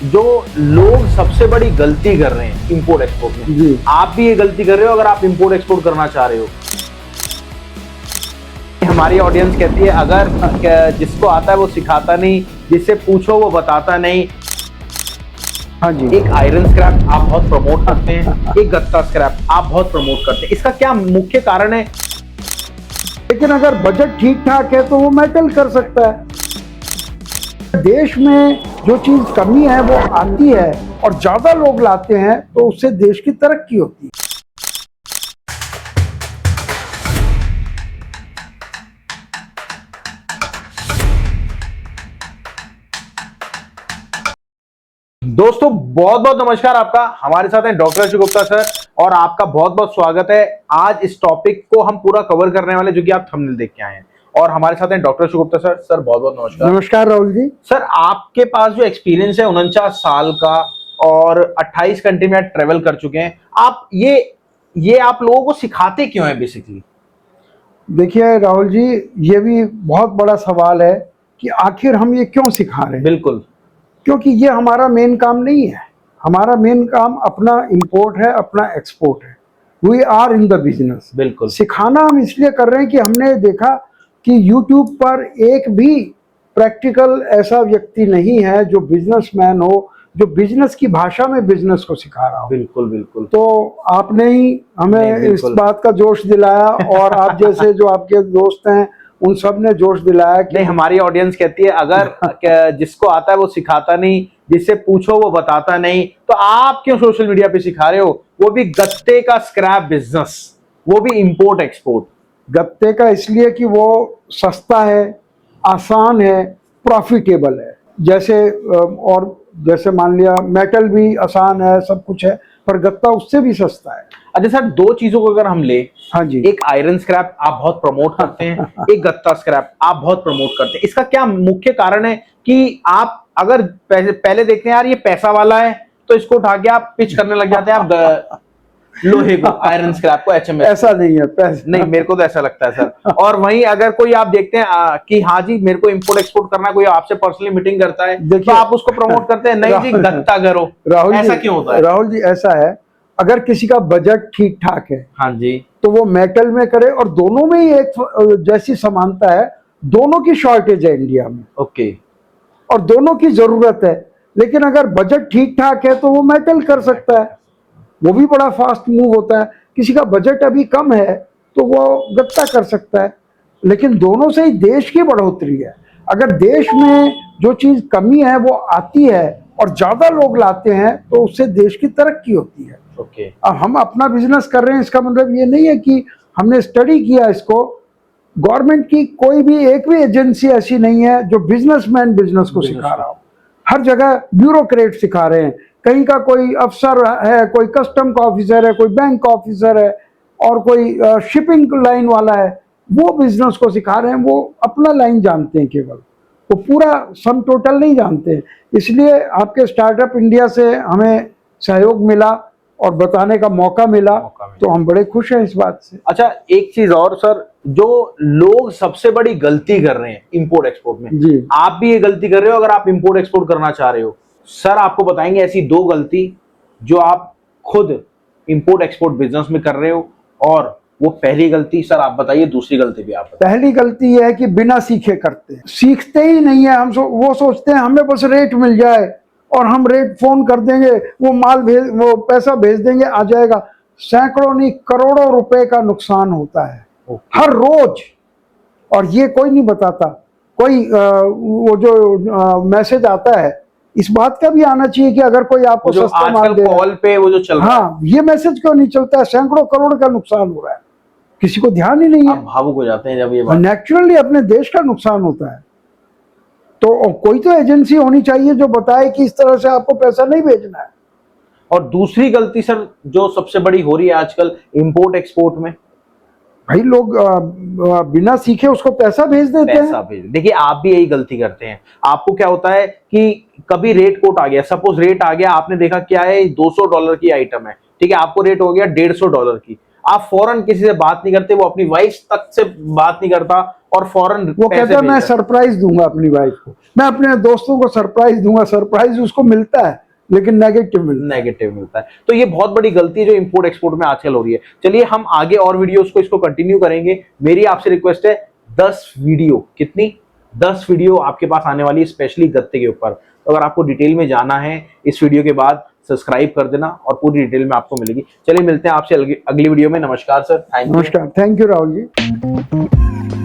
जो लोग सबसे बड़ी गलती कर रहे हैं इंपोर्ट एक्सपोर्ट में, जी। आप भी ये गलती कर रहे हो अगर आप इंपोर्ट एक्सपोर्ट करना चाह रहे हो। हमारी ऑडियंस कहती है अगर जिसको आता है वो सिखाता नहीं, जिससे पूछो वो बताता नहीं। हाँ जी। एक आयरन स्क्रैप आप बहुत प्रमोट करते हैं, एक गत्ता स्क्रैप आप बहुत प्रमोट करते हैं, इसका क्या मुख्य कारण है? लेकिन अगर बजट ठीक ठाक है तो वो मेटल कर सकता है। देश में जो चीज कमी है वो आती है और ज्यादा लोग लाते हैं तो उससे देश की तरक्की होती है। दोस्तों बहुत बहुत नमस्कार, आपका हमारे साथ हैं डॉक्टर अशोक गुप्ता सर और आपका बहुत बहुत स्वागत है। आज इस टॉपिक को हम पूरा कवर करने वाले जो कि आप थंबनेल देख के आए हैं, और हमारे साथ हैं doctor Ashok Gupta sir. Sir बहुत बहुत नमस्कार। नमस्कार राहुल जी। सर आपके पास जो एक्सपीरियंस है 49 साल का और 28 कंट्री में आप ट्रेवल कर चुके हैं, आप ये आप लोगों को सिखाते क्यों हैं बेसिकली? देखिए राहुल जी, ये भी बहुत बड़ा सवाल है कि आखिर हम ये क्यों सिखा रहे हैं। बिल्कुल, क्योंकि ये हमारा मेन काम नहीं है। हमारा मेन काम अपना इंपोर्ट है, अपना एक्सपोर्ट है। We are in the business. बिल्कुल। सिखाना हम इसलिए कर रहे हैं कि हमने देखा कि YouTube पर एक भी प्रैक्टिकल ऐसा व्यक्ति नहीं है जो बिजनेसमैन हो, जो बिजनेस की भाषा में बिजनेस को सिखा रहा हो। बिल्कुल बिल्कुल। तो आपने ही हमें नहीं, इस बात का जोश दिलाया और आप जैसे जो आपके दोस्त हैं उन सब ने जोश दिलाया कि नहीं, हमारी ऑडियंस कहती है अगर जिसको आता है वो सिखाता नहीं, जिससे पूछो वो बताता नहीं, तो आप क्यों सोशल मीडिया पे सिखा रहे हो, वो भी गत्ते का स्क्रैप बिजनेस, वो भी इंपोर्ट एक्सपोर्ट। गत्ते का इसलिए कि वो सस्ता है, आसान है, प्रॉफिटेबल है। जैसे और जैसे मान लिया मेटल भी आसान है, सब कुछ है, पर गत्ता उससे भी सस्ता है। अच्छा सर, दो चीजों को अगर हम ले, हाँ जी। एक आयरन स्क्रैप आप बहुत प्रमोट करते हैं, एक गत्ता स्क्रैप आप बहुत प्रमोट करते हैं, इसका क्या मुख्य कारण है कि आप अगर पहले देखते हैं यार ये पैसा वाला है तो इसको उठा के आप पिच करने लग जाते हैं, आप लोहे को, आयरन स्क्रैप को, HMS। ऐसा नहीं है, पैसा नहीं, मेरे को तो ऐसा लगता है सर। और वहीं अगर कोई आप देखते हैं कि हाँ जी मेरे को इंपोर्ट एक्सपोर्ट करना है, कोई आपसे पर्सनली मीटिंग करता है तो आप उसको प्रमोट करते हैं, नहीं जी गत्ता करो। राहुल ऐसा जी, क्यों होता है? राहुल जी ऐसा है, अगर किसी का बजट ठीक ठाक है हाँ जी, तो वो मेटल में करे, और दोनों में ही एक जैसी समानता है। दोनों की शॉर्टेज है इंडिया में ओके, और दोनों की जरूरत है। लेकिन अगर बजट ठीक ठाक है तो वो मेटल कर सकता है, वो भी बड़ा फास्ट मूव होता है। किसी का बजट अभी कम है तो वो गत्ता कर सकता है। लेकिन दोनों से ही देश की बढ़ोतरी है। अगर देश में जो चीज कमी है वो आती है और ज्यादा लोग लाते हैं तो उससे देश की तरक्की होती है। ओके। अब हम अपना बिजनेस कर रहे हैं, इसका मतलब ये नहीं है कि हमने स्टडी किया इसको। गवर्नमेंट की कोई भी एक भी एजेंसी ऐसी नहीं है जो बिजनेसमैन बिजनेस को सिखा रहा हो। हर जगह ब्यूरोक्रेट सिखा रहे हैं। कहीं का कोई अफसर है, कोई कस्टम का ऑफिसर है, कोई बैंक का ऑफिसर है, और कोई शिपिंग लाइन वाला है, वो बिजनेस को सिखा रहे हैं। वो अपना लाइन जानते हैं केवल, वो पूरा सम टोटल नहीं जानते हैं। इसलिए आपके स्टार्टअप इंडिया से हमें सहयोग मिला और बताने का मौका मिला, तो हम बड़े खुश हैं इस बात से। अच्छा, एक चीज और सर, जो लोग सबसे बड़ी गलती कर रहे हैं इंपोर्ट एक्सपोर्ट में, जी। आप भी ये गलती कर रहे हो अगर आप इंपोर्ट एक्सपोर्ट करना चाह रहे हो। सर आपको बताएंगे ऐसी दो गलती जो आप खुद इंपोर्ट एक्सपोर्ट बिजनेस में कर रहे हो, और वो पहली गलती सर आप बताइए, दूसरी गलती भी आप बताइए। पहली गलती यह है कि बिना सीखे करते हैं, सीखते ही नहीं है। वो सोचते हैं हमें बस रेट मिल जाए और हम रेट फोन कर देंगे, वो माल वो पैसा भेज देंगे, आ जाएगा। सैकड़ों नहीं करोड़ों रुपए का नुकसान होता है हर रोज, और ये कोई नहीं बताता। कोई वो जो मैसेज आता है, इस बात का भी आना चाहिए कि अगर कोई आपको सस्ता माल दे, कॉल पे वो जो चल रहा है, हाँ, ये मैसेज क्यों नहीं चलता है? सैकड़ों करोड़ का नुकसान हो रहा है, किसी को ध्यान ही नहीं है। आप भावुक हो जाते हैं जब ये बात। नेचुरली अपने देश का नुकसान होता है। तो कोई तो एजेंसी होनी चाहिए जो बताए कि इस तरह से आपको पैसा नहीं भेजना है। और दूसरी गलती सर जो सबसे बड़ी हो रही है आजकल इंपोर्ट एक्सपोर्ट में, भाई लोग बिना सीखे उसको पैसा भेज देते हैं। देखिए आप भी यही गलती करते हैं। आपको क्या होता है कि कभी रेट कोट आ गया, सपोज रेट आ गया, आपने देखा क्या है $200 की आइटम है, ठीक है, आपको रेट हो गया $150 की, आप फौरन किसी से बात नहीं करते, वो अपनी वाइफ तक से बात नहीं करता, और फौरन वो कहता है मैं सरप्राइज दूंगा अपनी वाइफ को, मैं अपने दोस्तों को सरप्राइज दूंगा, सरप्राइज उसको मिलता है लेकिन नेगेटिव मिलता है। तो ये बहुत बड़ी गलती है जो इंपोर्ट एक्सपोर्ट में आजकल हो रही है। चलिए हम आगे और वीडियोस को इसको कंटिन्यू करेंगे। मेरी आपसे रिक्वेस्ट है 10 वीडियो, कितनी 10 वीडियो आपके पास आने वाली है स्पेशली गत्ते के ऊपर। तो अगर आपको डिटेल में जाना है इस वीडियो के बाद सब्सक्राइब कर देना और पूरी डिटेल में आपको मिलेगी। चलिए मिलते हैं आपसे अगली वीडियो में। नमस्कार सर, नमस्कार, थैंक यू राहुल जी।